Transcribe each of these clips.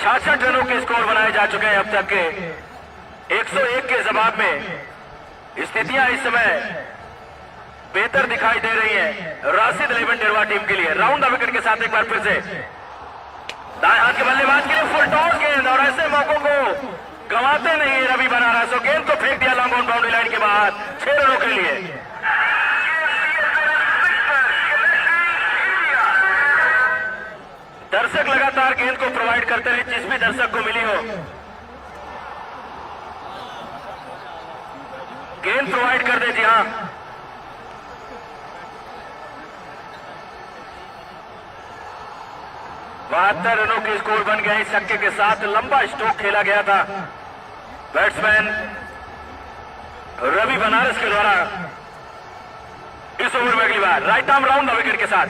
66 रनों के स्कोर बनाए जा चुके हैं अब तक के। 101 के जवाब में स्थितियां इस समय बेहतर दिखाई दे रही हैं राशिद 11 डेरवा टीम के लिए। राउंड द विकेट के साथ एक बार फिर से दाएं हाथ के बल्लेबाज के लिए फुल टॉस गेंद, और ऐसे मौकों को गंवाते नहीं है रवि बनारस। गेंद को फेंक दिया लॉन्ग ऑन बाउंड्री लाइन के बाहर 6 रनों के लिए। दर्शक लगातार गेंद को प्रोवाइड करते रहे, जिस भी दर्शक को मिली हो गेंद प्रोवाइड कर दे। जी हाँ, बहत्तर रनों के स्कोर बन गया। इस छक्के के साथ लंबा स्ट्रोक खेला गया था बैट्समैन रवि बनारस के द्वारा इस ओवर में। अगली बार right arm round the wicket के साथ,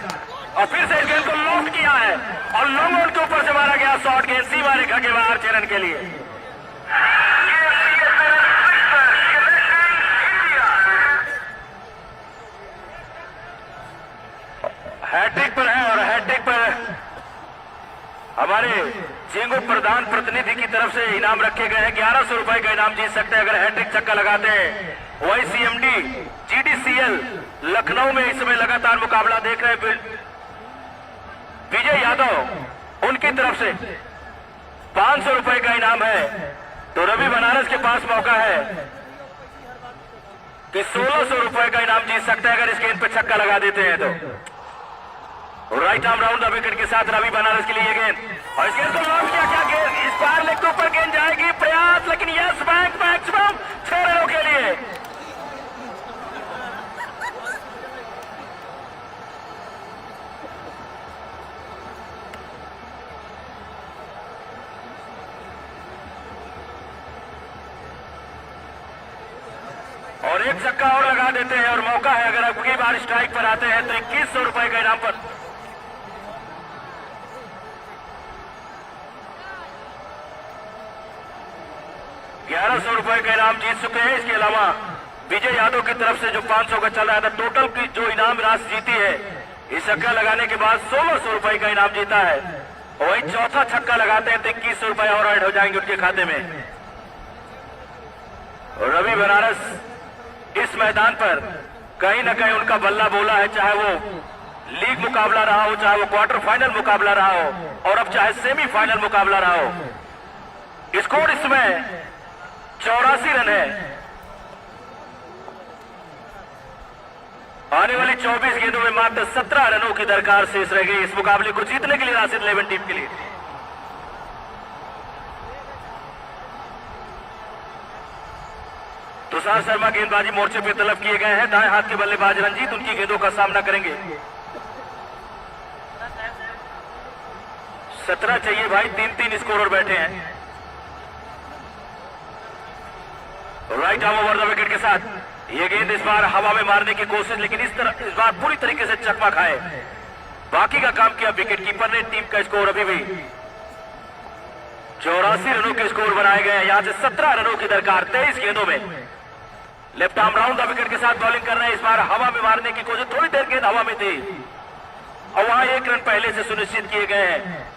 और फिर से इस गेंद को लॉफ्ट किया है और लॉन्ग ऑन के ऊपर से मारा गया शॉर्ट गेंद सीमा रेखा के बाहर 6 रन के लिए। हैट्रिक पर है, और हैट्रिक पर हमारे चेंगू प्रधान प्रतिनिधि की तरफ से इनाम रखे गए हैं। 1100 रुपए का इनाम जीत सकते हैं अगर हैट्रिक छक्का लगाते हैं। वही CMD GDCL लखनऊ में इस समय लगातार मुकाबला देख रहे हैं विजय यादव, उनकी तरफ से 500 रुपए का इनाम है। तो रवि बनारस के पास मौका है कि 1600 रुपए का इनाम जीत सकते हैं अगर इस गेंद पर छक्का लगा देते हैं तो। Right arm round the wicket के साथ रवि बनारस के लिए ये गेंद, और इस गेंद को लॉन्च किया। क्या गेंद इस बार लेग के ऊपर गेंद जाएगी, प्रयास, लेकिन यस बैंक मैक्सिमम 6 रनों के लिए। और एक छक्का और लगा देते हैं और मौका है अगर अगली बार स्ट्राइक पर आते हैं तो 2100 रुपए का इनाम पर। ₹1100 का इनाम जीत चुके हैं। इसके अलावा विजय यादव की तरफ से जो 500 का चल रहा था, टोटल की जो इनाम राशि जीती है इस छक्का लगाने के बाद 1600 रुपए का इनाम जीता है। वही चौथा छक्का लगाते हैं तो 2100 रुपए और ऐड हो जाएंगे उनके खाते में। रवि बनारस इस मैदान पर कहीं ना कहीं उनका बल्ला बोला है, चाहे वो लीग मुकाबला रहा हो, चाहे वो क्वार्टर फाइनल मुकाबला रहा हो, और अब चाहे सेमीफाइनल मुकाबला रहा हो। स्कोर इसमें 84 रन है। आने वाली 24 गेंदों में मात्र 17 रनों की दरकार शेष रह गई इस मुकाबले को जीतने के लिए राशिद 11 टीम के लिए। तुषार शर्मा गेंदबाजी मोर्चे पे तलब किए गए हैं। दाएं हाथ के बल्लेबाज रंजीत उनकी गेंदों का सामना करेंगे। 17 चाहिए भाई, 3-3 स्कोरर बैठे हैं। Right arm over the wicket के साथ ये गेंद इस बार हवा में मारने की कोशिश, लेकिन इस बार पूरी तरीके से चकमा खाए। बाकी का काम किया विकेट कीपर ने। टीम का स्कोर अभी भी 84 रनों के स्कोर बनाए गए हैं। यहां से 17 रनों की दरकार 23 गेंदों में। Left arm round the wicket के साथ बॉलिंग कर रहे हैं। इस बार हवा में मारने की कोशिश, थोड़ी देर गेंद हवा में थी और वहां 1 रन पहले से सुनिश्चित किए गए हैं।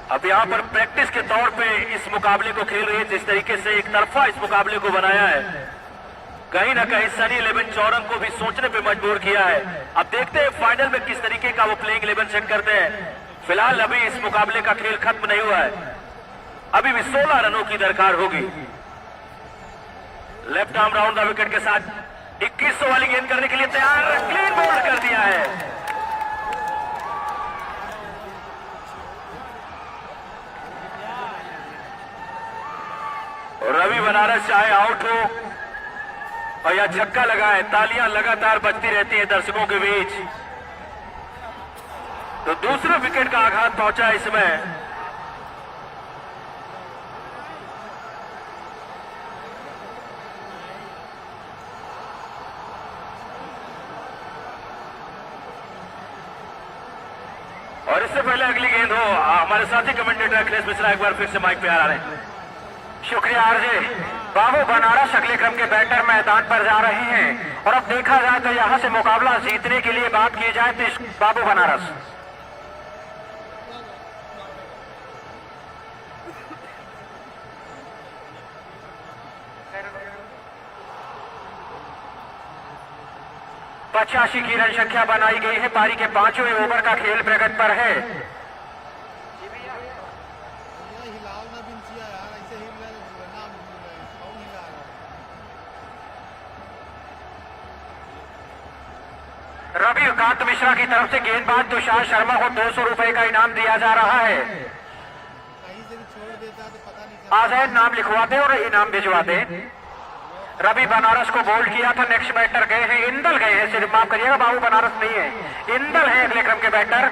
अब यहां पर प्रैक्टिस के तौर पे इस मुकाबले को खेल रही है। जिस तरीके से एक तरफा इस मुकाबले को बनाया है, कहीं ना कहीं सनी 11 चौरंग को भी सोचने पे मजबूर किया है। अब देखते हैं फाइनल में किस तरीके का वो प्लेइंग 11 सेट करते हैं। फिलहाल अभी इस मुकाबले का खेल खत्म नहीं हुआ है, अभी भी 16 रनों की दरकार होगी। Left arm round the wicket के साथ 2100 वाली गेंद करने के लिए तैयार, क्लीन बोल्ड कर दिया है। रवि बनारस चाहे आउट हो और या छक्का लगाए, तालियां लगातार बजती रहती हैं दर्शकों के बीच। तो दूसरे विकेट का आघात पहुंचा इसमें। और इससे पहले अगली गेंद हो, हमारे साथी कमेंटेटर अखिलेश मिश्रा एक बार फिर से माइक पे आ रहे हैं। शुक्रिया आरजे। बाबू बनारस अगले क्रम के बैटर मैदान पर जा रहे हैं, और अब देखा जाए तो यहां से मुकाबला जीतने के लिए बात की जाए तो बाबू बनारस पचासी की रन संख्या बनाई गई है। पारी के 5वें ओवर का खेल प्रगति पर है। रविकांत मिश्रा की तरफ से गेंदबाज तुषार शर्मा को 200 रुपए का इनाम दिया जा रहा है। आ जाए, नाम लिखवा दे और इनाम भिजवा दे। रवि बनारस को बोल्ड किया था। नेक्स्ट बैटर गए हैं, इंदल गए हैं, सिर्फ माफ करिएगा बाबू, बनारस नहीं है, इंदल है अगले क्रम के बैटर।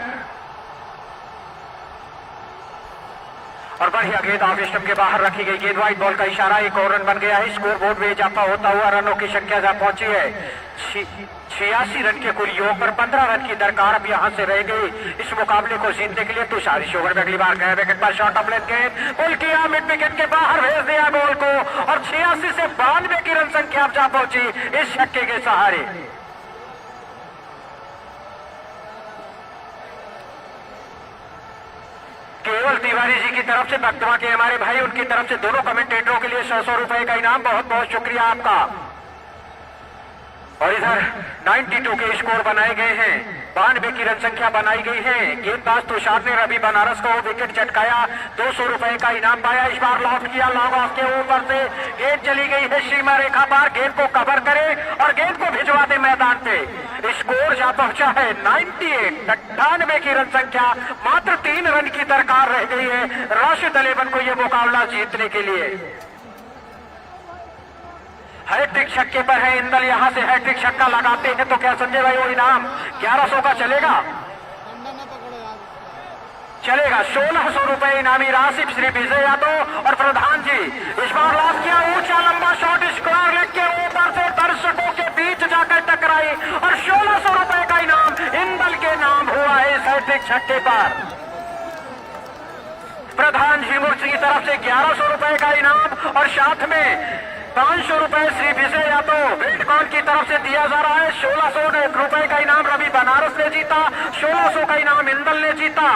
और बढ़िया गेंद ऑफ स्टंप के बाहर रखी गई। गेंद वाइड बॉल का इशारा, एक और रन बन गया है। स्कोर बोर्ड में इजाफा होता हुआ रनों की संख्या जहां पहुंची है 86 रन के कुल योग पर 15 रन की दरकार अब यहां से रह गई इस मुकाबले को जीतने के लिए। तुषार इस ओवर में अगली बार गए विकेट पर, शॉट ऑफ लेंथ गेंद पुल किया, मिड विकेट के बाहर भेज दिया बॉल को और 86 से 92 की रन संख्या अब जा पहुंची इस छक्के के सहारे। केवल तिवारी जी की तरफ से, बगदवा के हमारे भाई, उनकी तरफ से दोनों कमेंटेटरों के लिए 100 रुपए का इनाम। बहुत बहुत शुक्रिया आपका। और इधर 92 के स्कोर बनाए गए हैं, 92 की रन संख्या बनाई गई है। गेंदबाज तुषार ने रवि बनारस को विकेट चटकाया, 200 रुपए का इनाम पाया। इस बार लॉन्च किया, लॉन्ग ऑफ के ऊपर से गेंद चली गई है सीमा रेखा पार। गेंद को कवर करे और गेंद को भिजवा दे मैदान पे। स्कोर जा पहुंचा है 98 की रन संख्या, मात्र 3 रन की दरकार रह गई है राशिद अलेवन को यह मुकाबला जीतने के लिए। हैट्रिक छक्के पर है इंदल, यहां से हैट्रिक छक्का लगाते हैं तो क्या संजय भाई वो इनाम 1100 का चलेगा? चलेगा। 1600 रुपए इनामी राशि श्री विजय यादव और प्रधान जी। इस बार लॉक किया, ऊंचा लंबा शॉट स्क्वायर लेग के ऊपर से दर्शकों के बीच जाकर टकराई और 1600 रुपए का इनाम इंदल के नाम हुआ है इस हैट्रिक छक्के पर। प्रधान जी मूर्ति की तरफ से 1100 रुपए का इनाम और साथ में 500 रुपए श्री विजय यादव बिल्डकॉन की तरफ से दिया जा रहा है। 1600 रुपए का इनाम रवि बनारस ने जीता, 1600 का इनाम इंदल ने जीता।